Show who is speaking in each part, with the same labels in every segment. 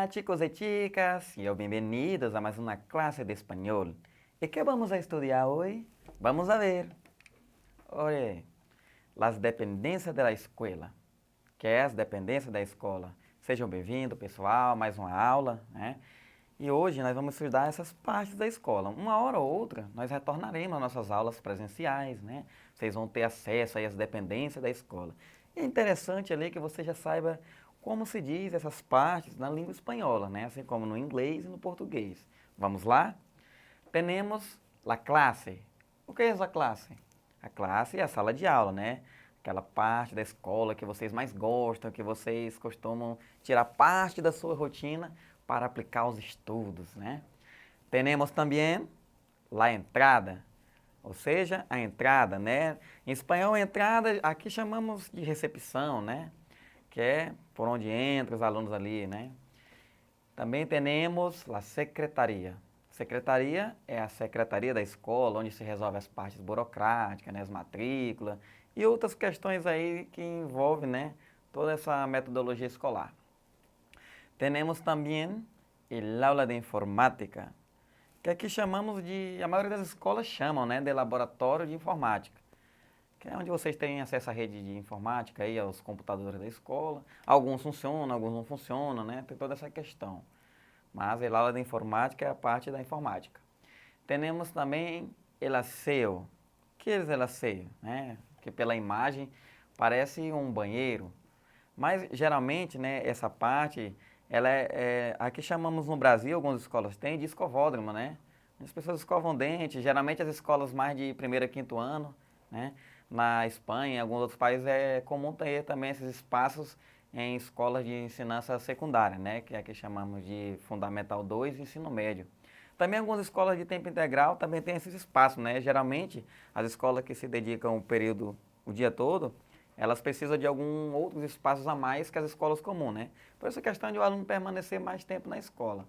Speaker 1: Hola chicos y chicas, y bienvenidos a más una clase de español. ¿Y qué vamos a estudiar hoy? Vamos a ver, oye, las dependências da escola. Que é as dependências da escola. Sejam bem-vindos, pessoal, mais uma aula, né? E hoje nós vamos estudar essas partes da escola. Uma hora ou outra, nós retornaremos às nossas aulas presenciais, né? Vocês vão ter acesso aí às dependências da escola. E é interessante ali que você já saiba como se diz essas partes na língua espanhola, né? Assim como no inglês e no português. Vamos lá? Temos a classe. O que é a classe? A classe é a sala de aula, né? Aquela parte da escola que vocês mais gostam, que vocês costumam tirar parte da sua rotina para aplicar os estudos, né? Temos também a entrada, ou seja, a entrada, né? Em espanhol, a entrada, aqui chamamos de recepção, né? Que é por onde entram os alunos ali, né? Também temos a secretaria. Secretaria é a secretaria da escola, onde se resolve as partes burocráticas, né, as matrículas e outras questões aí que envolvem, né, toda essa metodologia escolar. Temos também o aula de informática, que aqui chamamos de, a maioria das escolas chamam, né, de laboratório de informática, que é onde vocês têm acesso à rede de informática, aí, aos computadores da escola. Alguns funcionam, alguns não funcionam, né, tem toda essa questão. Mas a aula de informática é a parte da informática. Temos também o aseo. O que é o aseo? Né? Que pela imagem parece um banheiro. Mas geralmente, né, essa parte, ela aqui chamamos no Brasil, algumas escolas têm, de escovódromo, né? As pessoas escovam dente, geralmente as escolas mais de primeiro a quinto ano, né? Na Espanha, em alguns outros países é comum ter também esses espaços em escolas de ensinança secundária, né? Que aqui chamamos de Fundamental 2 e Ensino Médio. Também algumas escolas de tempo integral também têm esses espaços, né? Geralmente, as escolas que se dedicam o dia todo, elas precisam de alguns outros espaços a mais que as escolas comuns, né? Por essa questão de o aluno permanecer mais tempo na escola.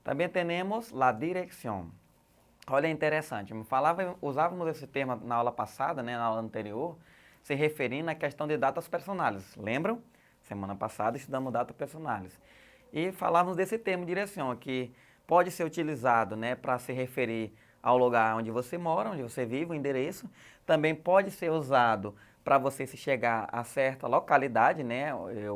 Speaker 1: Também temos a direção. Olha, interessante, usávamos esse termo na aula passada, né, na aula anterior, se referindo à questão de datas personais. Lembram? Semana passada estudamos datas personais. E falávamos desse termo direção, que pode ser utilizado, né, para se referir ao lugar onde você mora, onde você vive, o endereço. Também pode ser usado para você se chegar a certa localidade, né?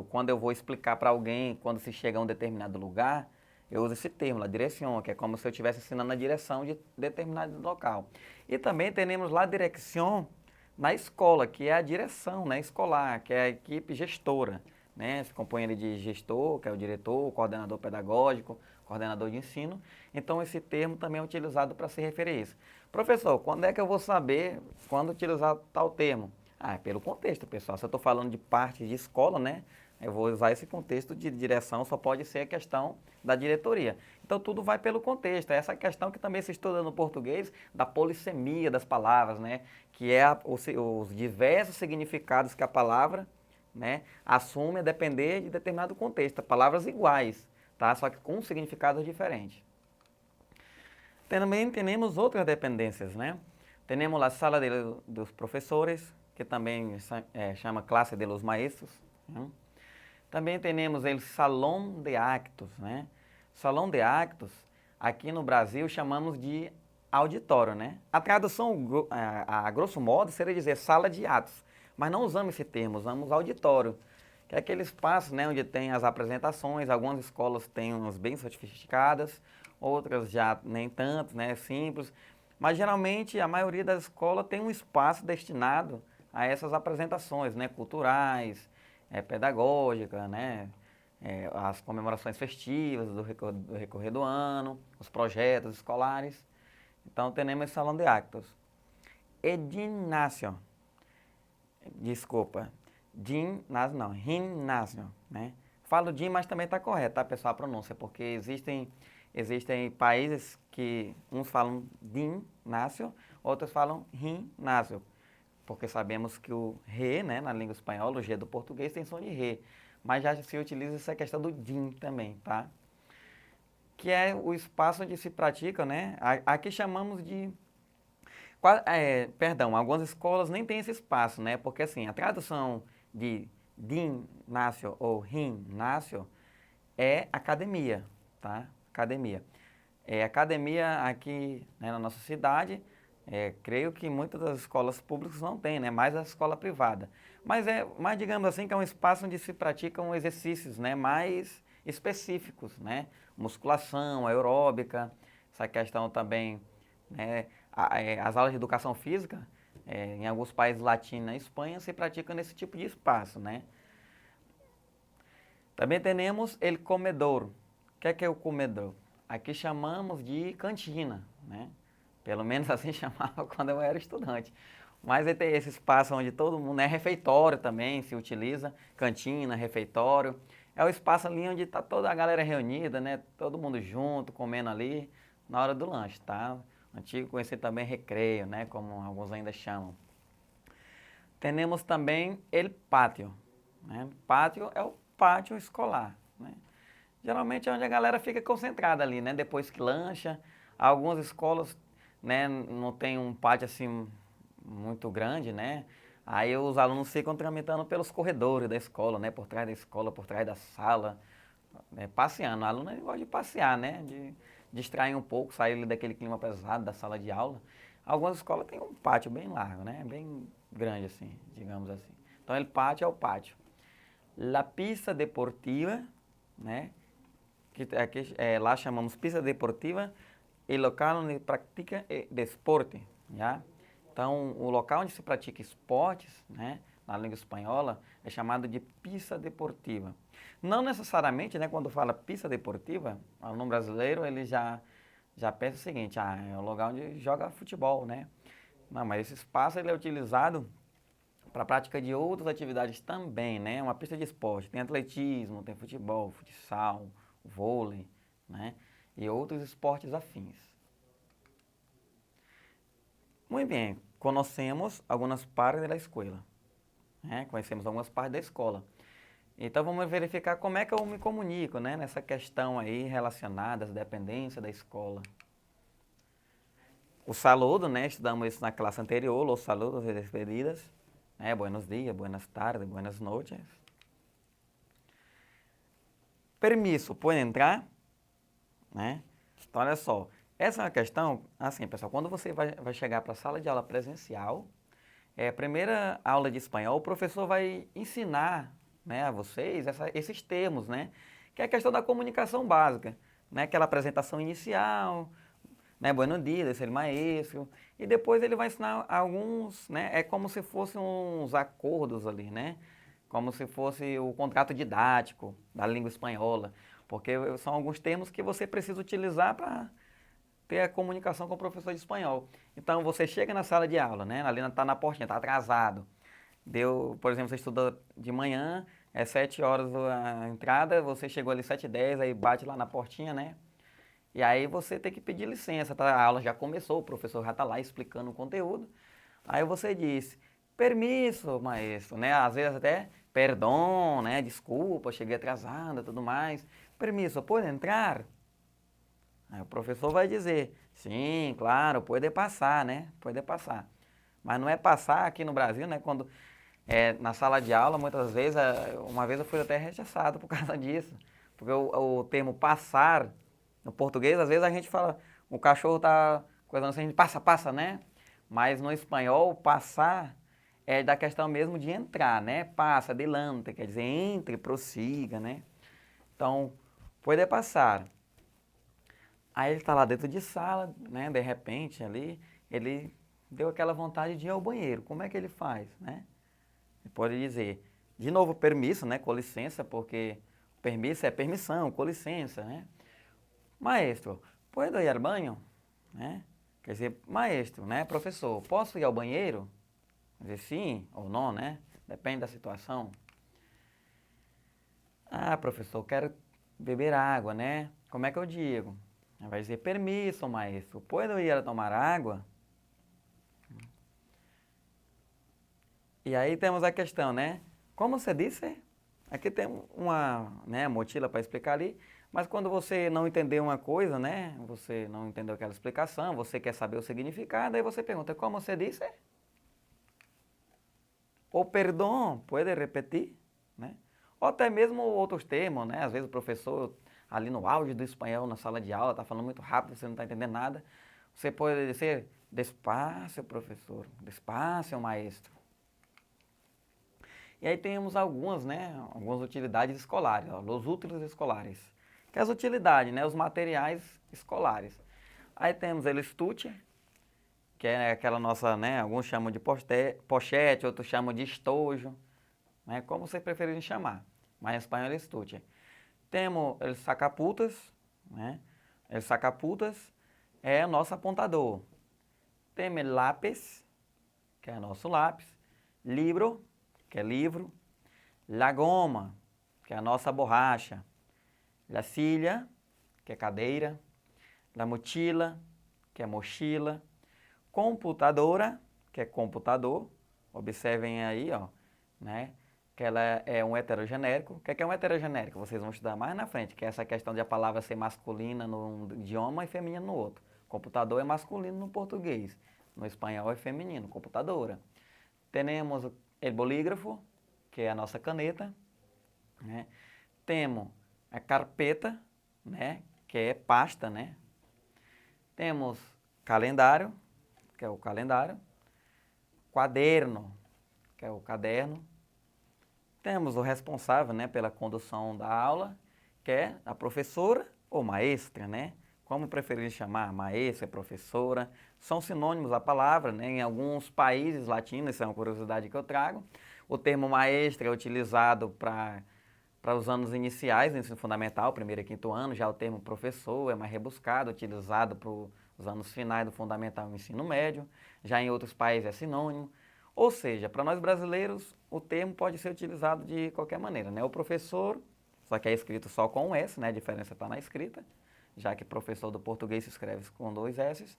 Speaker 1: Quando eu vou explicar para alguém quando se chega a um determinado lugar, eu uso esse termo, a direção, que é como se eu estivesse ensinando a direção de determinado local. E também temos lá a direção na escola, que é a direção, né, escolar, que é a equipe gestora, né? Se compõe ali de gestor, que é o diretor, o coordenador pedagógico, coordenador de ensino. Então esse termo também é utilizado para se referir a isso. Professor, quando é que eu vou saber quando utilizar tal termo? Ah, é pelo contexto, pessoal. Se eu estou falando de parte de escola, né? Eu vou usar esse contexto de direção, só pode ser a questão da diretoria. Então tudo vai pelo contexto. É essa questão que também se estuda no português, da polissemia das palavras, né? Que é os diversos significados que a palavra, né, assume a depender de determinado contexto. Palavras iguais, tá? Só que com significados diferentes. Também temos outras dependências, né? Temos a sala dos professores, que também chama classe de los maestros, né? Também temos o salão de actos, né? Salão de actos, aqui no Brasil chamamos de auditório, né? A tradução, a grosso modo, seria dizer sala de atos, mas não usamos esse termo, usamos auditório, que é aquele espaço, né, onde tem as apresentações. Algumas escolas têm umas bem sofisticadas, outras já nem tanto, né, simples, mas geralmente a maioria das escolas tem um espaço destinado a essas apresentações, né, culturais, pedagógica, né? As comemorações festivas do recorrer do ano, os projetos escolares. Então, temos esse salão de actos. E ginásio. Desculpa. Ginásio não, ginásio, né? Falo gin, mas também está correto, tá, pessoal, a pronúncia, porque existem países que uns falam ginásio, outros falam ginásio. Porque sabemos que o re, né, na língua espanhola, o G do português tem som de re, mas já se utiliza essa questão do din também, tá? Que é o espaço onde se pratica, né? Aqui chamamos de... perdão, algumas escolas nem têm esse espaço, né? Porque assim, a tradução de ginásio ou ginásio é academia, tá? Academia. Academia aqui, né, na nossa cidade, creio que muitas das escolas públicas não têm, né? Mais a escola privada. Mas digamos assim que é um espaço onde se praticam exercícios, né, mais específicos, né? Musculação, aeróbica, essa questão também, né? As aulas de educação física, em alguns países latinos, na Espanha, se praticam nesse tipo de espaço, né? Também temos o comedor. O que é o comedor? Aqui chamamos de cantina, né? Pelo menos assim chamava quando eu era estudante. Mas tem esse espaço onde todo mundo, né? Refeitório também se utiliza, cantina, refeitório. É o espaço ali onde está toda a galera reunida, né? Todo mundo junto, comendo ali na hora do lanche, tá? Antigo conhecido também recreio, né? Como alguns ainda chamam. Temos também o pátio, né? Pátio é o pátio escolar, né? Geralmente é onde a galera fica concentrada ali, né? Depois que lancha. Algumas escolas, né, não tem um pátio assim muito grande, né? Aí os alunos ficam tramitando pelos corredores da escola, né? Por trás da escola, por trás da sala, né? Passeando. O aluno gosta de passear, né? De distrair um pouco, sair ali daquele clima pesado da sala de aula. Algumas escolas têm um pátio bem largo, né? Bem grande assim, digamos assim. Então, o pátio é o pátio. La pista deportiva, né? Que aqui, lá chamamos pista deportiva, e local onde pratica desporte, já? Então, o local onde se pratica esportes, né, na língua espanhola, é chamado de pista deportiva. Não necessariamente, né, quando fala pista deportiva, o aluno brasileiro ele já pensa o seguinte, é o lugar onde joga futebol, né? Não, mas esse espaço ele é utilizado para a prática de outras atividades também, né? Uma pista de esporte, tem atletismo, tem futebol, futsal, vôlei, né? E outros esportes afins. Muito bem, conhecemos algumas partes da escola, né? Conhecemos algumas partes da escola. Então vamos verificar como é que eu me comunico, né? Nessa questão aí relacionada às dependências da escola. O saludo, né? Estudamos isso na classe anterior, os saludos e despedidas. Buenos dias, buenas tardes, buenas noches. Permisso, pode entrar? Né? Então, olha só, essa é uma questão, assim, pessoal, quando você vai chegar para a sala de aula presencial, a primeira aula de espanhol, o professor vai ensinar, né, a vocês esses termos, né? Que é a questão da comunicação básica, né? Aquela apresentação inicial, né? Buenos dias, ser maestro. E depois ele vai ensinar alguns, né? É como se fossem uns acordos ali, né? Como se fosse o contrato didático da língua espanhola. Porque são alguns termos que você precisa utilizar para ter a comunicação com o professor de espanhol. Então você chega na sala de aula, né? Ali está na portinha, está atrasado. Deu, por exemplo, você estudou de manhã, 7 horas a entrada, você chegou ali 7h10, aí bate lá na portinha, né? E aí você tem que pedir licença, tá? A aula já começou, o professor já está lá explicando o conteúdo. Aí você diz, permisso, maestro, né? Às vezes até, perdão, né? Desculpa, cheguei atrasada, tudo mais. Permisso, pode entrar? Aí o professor vai dizer, sim, claro, pode passar, né? Pode passar. Mas não é passar aqui no Brasil, né? Quando na sala de aula, muitas vezes, uma vez eu fui até rechaçado por causa disso. Porque o termo passar, no português, às vezes a gente fala, o cachorro tá coisando assim, a gente passa, passa, né? Mas no espanhol, passar é da questão mesmo de entrar, né? Passa, adelante, quer dizer, entre, prossiga, né? Então, pode passar. Aí ele está lá dentro de sala, né? De repente ali, ele deu aquela vontade de ir ao banheiro. Como é que ele faz, né? Ele pode dizer, de novo, permisso, né? Com licença, porque permisso é permissão, com licença, né? Maestro, pode ir ao banho? Né? Quer dizer, maestro, né? Professor, posso ir ao banheiro? Quer dizer, sim ou não, né? Depende da situação. Ah, professor, quero beber água, né? Como é que eu digo? Vai dizer, permisso, maestro, pode ir a tomar água? E aí temos a questão, né? Como você disse, aqui tem uma, né, mochila para explicar ali, mas quando você não entendeu uma coisa, né? Você não entendeu aquela explicação, você quer saber o significado, aí você pergunta, como você disse? Ou perdão, pode repetir, né? ou até mesmo outros termos, né? Às vezes o professor, ali no auge do espanhol, na sala de aula, está falando muito rápido, você não está entendendo nada. Você pode dizer, despacio, professor, despacio, maestro. E aí temos algumas, né? Algumas utilidades escolares, ó, os úteis escolares. Que é as utilidades, né? Os materiais escolares. Aí temos el estuche, que é aquela nossa, né? Alguns chamam de pochete, outros chamam de estojo, né? Como vocês preferirem chamar. Mas em espanhol é estuche. Temos el sacaputas, né? El sacaputas é o nosso apontador. Temos el lápis, que é nosso lápis. Libro, que é livro. La goma, que é a nossa borracha. La silla, que é cadeira. La mochila, que é mochila. Computadora, que é computador. Observem aí, ó, né? Que ela é um heterogenérico. O que é um heterogenérico? Vocês vão estudar mais na frente, que é essa questão de a palavra ser masculina num idioma e feminina no outro. Computador é masculino no português, no espanhol é feminino, computadora. Temos o bolígrafo, que é a nossa caneta, né? Temos a carpeta, né? Que é pasta, né? Temos calendário, que é o calendário. Quaderno, que é o caderno. Temos o responsável, né, pela condução da aula, que é a professora ou maestra, né? Como preferir chamar, maestra, professora, são sinônimos da palavra, né? Em alguns países latinos, isso é uma curiosidade que eu trago, o termo maestra é utilizado para os anos iniciais do ensino fundamental, primeiro e quinto ano, já o termo professor é mais rebuscado, utilizado para os anos finais do fundamental e ensino médio, já em outros países é sinônimo. Ou seja, para nós brasileiros, o termo pode ser utilizado de qualquer maneira, né? O professor, só que é escrito só com um S, né? A diferença está na escrita, já que professor do português se escreve com dois S,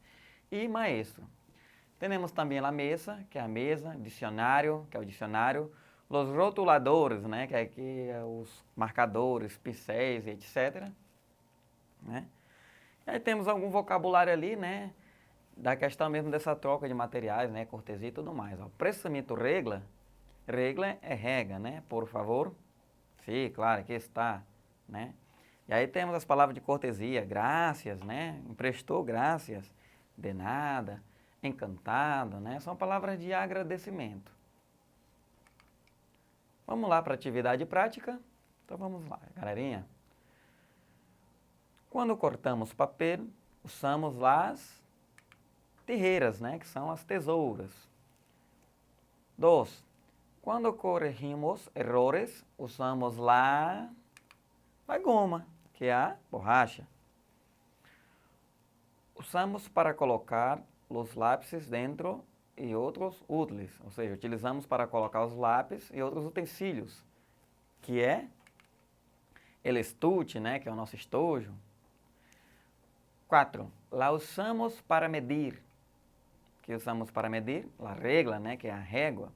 Speaker 1: e maestro. Temos também a mesa, que é a mesa, dicionário, que é o dicionário, os rotuladores, né? Que é aqui os marcadores, pincéis, etc. Né? E aí temos algum vocabulário ali, né? Da questão mesmo dessa troca de materiais, né, cortesia e tudo mais. Ó. Precisamente regla, regla é regra, né, por favor. Sim, claro, aqui está, né. E aí temos as palavras de cortesia, graças, né, emprestou graças, de nada, encantado, né, são palavras de agradecimento. Vamos lá para a atividade prática? Então vamos lá, galerinha. Quando cortamos papel, usamos as tijeras, né, que são as tesouras. 2. Quando corrigimos errores, usamos a goma, que é a borracha. Usamos para colocar os lápis dentro e outros úteis, ou seja, utilizamos para colocar os lápis e outros utensílios, que é el estuche, né, que é o nosso estojo. 4. La usamos para medir, que usamos para medir, a regla, né, que é a régua.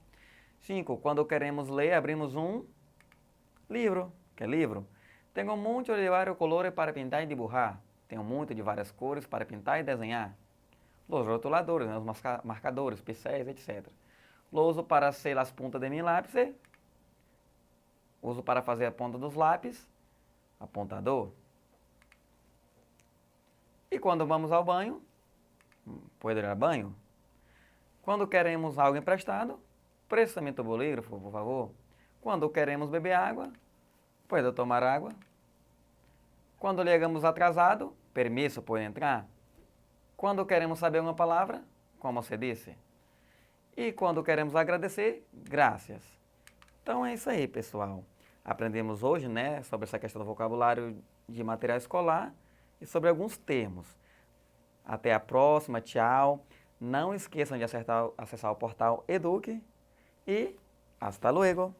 Speaker 1: 5. Quando queremos ler, abrimos um livro, que é livro. Tenho muito de vários colores para pintar e dibujar. Tenho muito de várias cores para pintar e desenhar. Os rotuladores, né, os marcadores, pincéis, etc. Lo uso para hacer as pontas de meu lápis. Uso para fazer a ponta dos lápis, apontador. E quando vamos ao banho, pode ir ao banho. Quando queremos algo emprestado, préstame tu bolígrafo, por favor. Quando queremos beber água, pode tomar água. Quando chegamos atrasado, permisso, pode entrar. Quando queremos saber uma palavra, como se disse. E quando queremos agradecer, graças. Então é isso aí, pessoal. Aprendemos hoje, né, sobre essa questão do vocabulário de material escolar e sobre alguns termos. Até a próxima, tchau. Não esqueçam de acessar o portal Eduque e hasta luego.